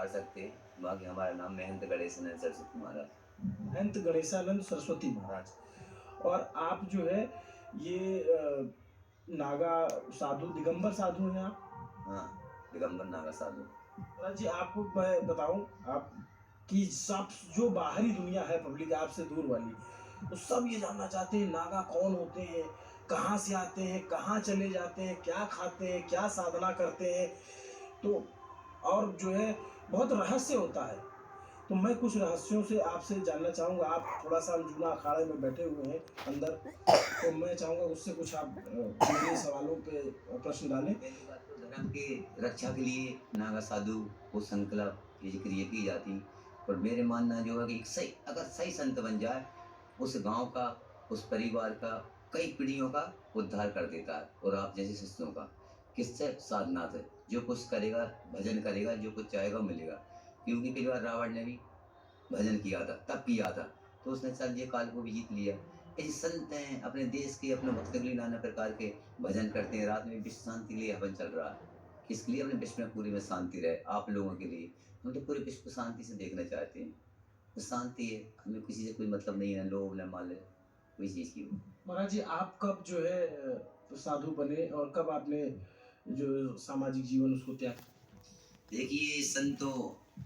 पुकार सकते हैं। बाकी हमारा नाम महंत गणेशानंद सरस्वती महाराज। महंत गणेशानंद सरस्वती महाराज। और आप जो है ये नागा साधु, दिगंबर साधु हैं आप? हाँ, दिगंबर नागा साधु। महाराज जी, आपको मैं बताऊं, आप कि सब जो बाहरी दुनिया है, पब्लिक आपसे दूर वाली, तो सब ये जानना चाहते हैं नागा कौन होते हैं, कहाँ से आते हैं, कहाँ चले जाते हैं, क्या खाते हैं, क्या साधना करते हैं। तो और जो है बहुत रहस्य होता है। तो मैं कुछ रहस्यों से आपसे जानना चाहूँगा। आप थोड़ा-सा जूना अखाड़े में बैठे हुए हैं अंदर, तो मैं चाहूँगा उससे कुछ आप मेरे सवालों पे प्रश्न डालें। पहली बात तो धर्म के रक्षा के लिए नागा साधु को संकल्प ये क्रिया की जाती। और मेरे मानना जो है कि एक सही अगर सही संत बन जाए, उस गांव का, उस परिवार का, कई पीढ़ियों का उद्धार कर देता है। और आप जैसे शिष्यों का किससे साधना से जो कुछ करेगा, भजन करेगा, जो कुछ चाहेगा मिलेगा। क्योंकि कई बार रावण ने भी भजन किया था, तब किया था, तो उसने संजय काल को भी जीत लिया। ऐसे संत हैं अपने देश के, अपने भक्त के लिए नाना प्रकार के भजन करते हैं। रात में विश्व शांति के लिए हवन चल रहा है। किसके लिए? अपने विश्व में पूरी में शांति रहे, आप लोगों के लिए। हम तो पूरे विश्व को शांति से देखना चाहते हैं। तो शांति है, हमें किसी से कोई मतलब नहीं है, लोभ न माले कोई चीज की। महाराज जी, आप कब जो है साधु बने और कब आपने जो सामाजिक जीवन उसको त्याग? देखिए संतो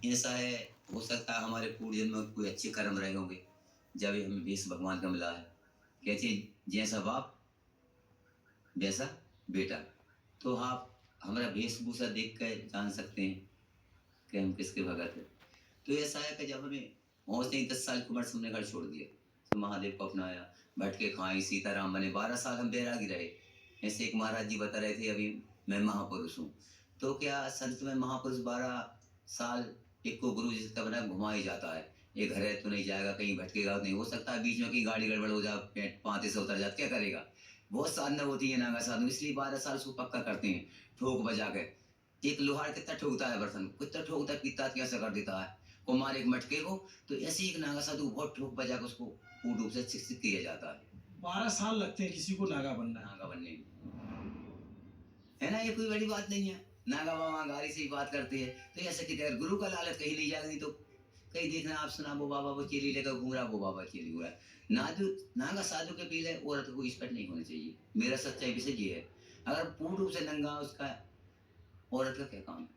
ऐसा है, हो सकता है हमारे पूर्व जन्म में कोई अच्छे कर्म रहे होंगे, जब ये हमें भेष भगवान का मिला है। कहते हैं, जैसा बाप वैसा बेटा। तो आप हमारा वेशभूषा देख कर जान सकते हैं कि हम किसके भगत हैं। तो ऐसा है कि जब हमें होश नहीं, 10 साल की उम्र से हमने घर छोड़ दिया, तो महादेव को अपनाया, भटके खाई, सीताराम बने, 12 साल हम बैरागी रहे। ऐसे एक महाराज जी बता रहे थे अभी, मैं महापुरुष हूँ। तो क्या संत में महापुरुष 12 साल एक को गुरु जिसका बना घुमा ही जाता है। ये घर है तो नहीं जाएगा, कहीं भटकेगा नहीं, हो सकता है बीच में कहीं गाड़ी गड़बड़ हो जाए, पेट पांते से उतर जाए, क्या करेगा। बहुत साधना होती है नागा साधु, इसलिए 12 साल उसको पक्का करते हैं, ठोक बजा के। एक लोहार कितना ठोकता है बर्तन, कितना ठोकता है, पिता कैसा कर देता है, को मारे एक मटके को। तो ऐसे ही एक नागा साधु बहुत ठोक बजा के उसको पूर्ण रूप से शिक्षित किया जाता है। 12 साल लगते हैं किसी को नागा बनना है। नागा बनने में, है ना, ये कोई बड़ी बात नहीं है। नागा बाबा गाड़ी से ही बात करते हैं, तो ऐसे कि अगर गुरु का लालच कहीं नहीं जाएगी, तो कहीं देखना आप सुना, वो बाबा वो चेली लेकर घूम रहा, वो बाबा चेली घूम रहा। नादु नागा साधु के पीले औरत को स्पष्ट नहीं होना चाहिए। मेरा सच्चाई विषय ये है, अगर पूर्ण रूप से नंगा उसका, औरत का क्या काम है,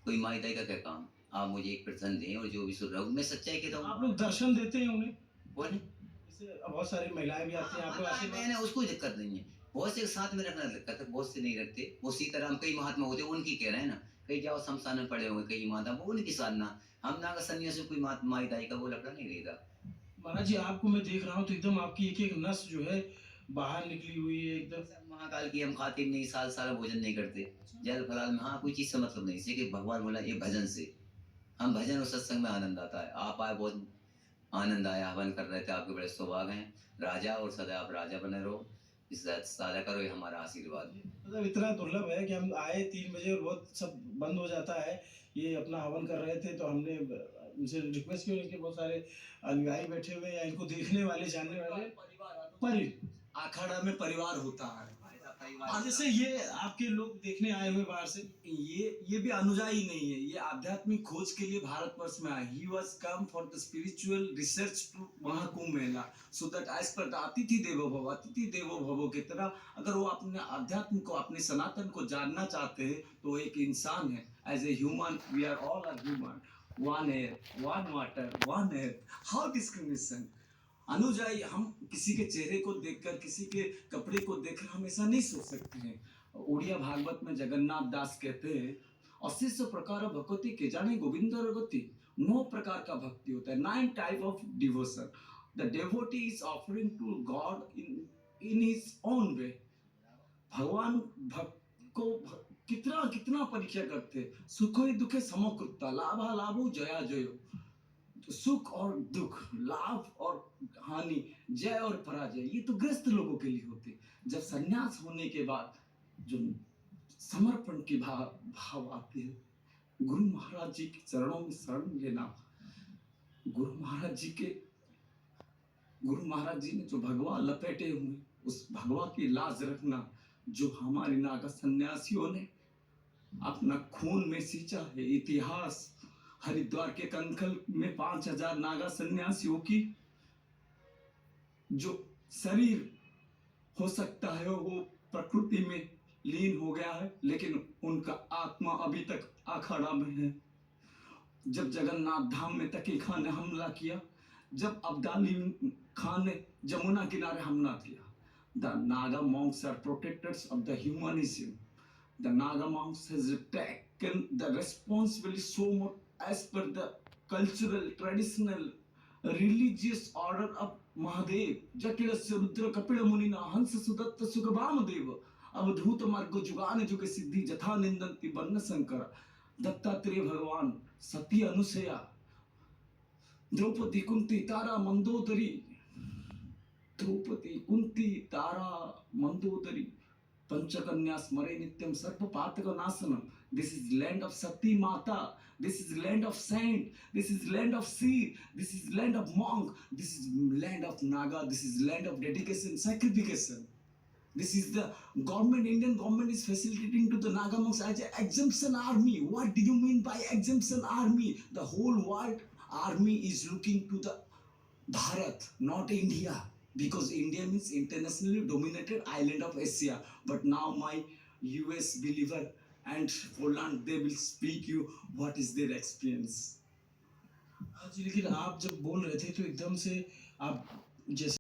कोई माई दाई का क्या काम। आप मुझे एक प्रश्न दें और जो भी सुन रहा हूँ मैं सच्चाई कहता हूँ। आप लोग दर्शन देते हैं उन्हें? कौन है? जैसे बहुत सारी महिलाएं भी आती हैं, आप लोग आशीर्वाद? मैंने उसको दिक्कत नहीं है, बहुत से साथ में रखना दिक्कत है, बहुत से नहीं रखते। वो सीताराम कई महात्मा होते हैं, उनकी कह रहे हैं ना, कहीं जाओ शमशान में पड़े हुए कई माता, वो उनकी साधना। हम नागा सन्यासी कोई माई दाई का वो लफड़ा नहीं रहेगा। महाराज जी, आपको मैं देख रहा हूँ तो एकदम आपकी एक-एक नस जो है बाहर निकली हुई है एकदम। महाकाल की हम खाते नहीं, साल साल भोजन नहीं करते, जल फलाल में हाँ कोई चीज से मतलब नहीं, सिर्फ भगवान बोला ये भजन से, हम भजन और सत्संग में आनंद आता है। आप आए, बहुत आनंद आया, हवन कर रहे थे, आपके बड़े सौभाग्य हैं। राजा और सदा आप राजा बने रहो, इस साझा करो, ये हमारा आशीर्वाद है। मतलब इतना दुर्लभ है कि हम आए 3 बजे और बहुत सब बंद हो जाता है। ये अपना हवन कर रहे थे तो हमने उनसे रिक्वेस्ट की, उनके बहुत सारे अनुयायी बैठे हुए हैं या इनको देखने वाले, जानने वाले। परि अखाड़ा में परिवार होता है। हाँ, जैसे ये आपके लोग देखने आए हुए बाहर से, ये भी अनुयायी नहीं है, ये आध्यात्मिक खोज के लिए भारतवर्ष में आए। He was come for the spiritual research to Mahakumbh Mela, so that as per the अतिथि देवो भव की तरह, अगर वो अपने अध्यात्म को, अपने सनातन को जानना चाहते हैं तो एक इंसान है। As a human we are all are human, one air, one water, one air, how discrimination. अनुजाई, हम किसी के चेहरे को देखकर, किसी के कपड़े को देखकर हम ऐसा नहीं सोच सकते हैं। उड़िया भागवत में जगन्नाथ दास कहते हैं, अशिष्य प्रकार भक्ति के जाने गोविंद गति। 9 प्रकार का भक्ति होता है, 9 type of devotion. The devotee is offering to god in his own way. भगवान भक्त को कितना कितना परीक्षा करते, सुखो दुखे समकृता, लाभा लाभो जया जयो। तो सुख और दुख, लाभ और हानि, जय और पराजय, ये तो ग्रस्त लोगों के लिए होते। जब सन्यास होने के बाद जो समर्पण की भाव आते हैं, गुरु महाराज जी के चरणों में शरण लेना, गुरु महाराज जी के, गुरु महाराज जी ने जो भगवा लपेटे हुए, उस भगवा की लाज रखना, जो हमारे नागा सन्यासियों ने अपना खून में सींचा है, इतिहास हरिद्वार के कंखल में 5,000 नागा सन्यासियों की जो शरीर हो सकता है वो प्रकृति में लीन हो गया है, लेकिन उनका आत्मा अभी तक अखाड़ा में है। जब जगन्नाथ धाम में तकी खान ने हमला किया, जब अब्दाली खान ने जमुना किनारे हमला किया, the Naga monks are protectors of the humanism. The Naga monks has taken the responsibility so much as per the cultural, traditional, religious order of Mahadev. जटिलस्य रुद्र कपिल मुनिना हंस सुदत्त सुखभाम देव अवधूत मार्ग जुगान जुग सिद्धि जथा निंदन्ति वर्ण शंकर दत्तात्रेय भगवान सती अनुसया द्रौपदी कुंती तारा मंदोदरी द्रौपदी कुंती तारा मंदोदरी पंचकन्या स्मरे नित्यम सर्व पातक नाशनम. This is land of Sati Mata. This is land of saint. This is land of sea. This is land of monk. This is land of Naga. This is land of dedication, sacrification. This is the government, Indian government is facilitating to the Naga monks as an exemption army. What do you mean by exemption army? The whole world army is looking to the Bharat, not India. Because India means internationally dominated island of Asia. But now my US believer and Poland, they will speak you what is their experience. हाँ जी, लेकिन आप जब बोल रहे थे तो एकदम से आप जैसे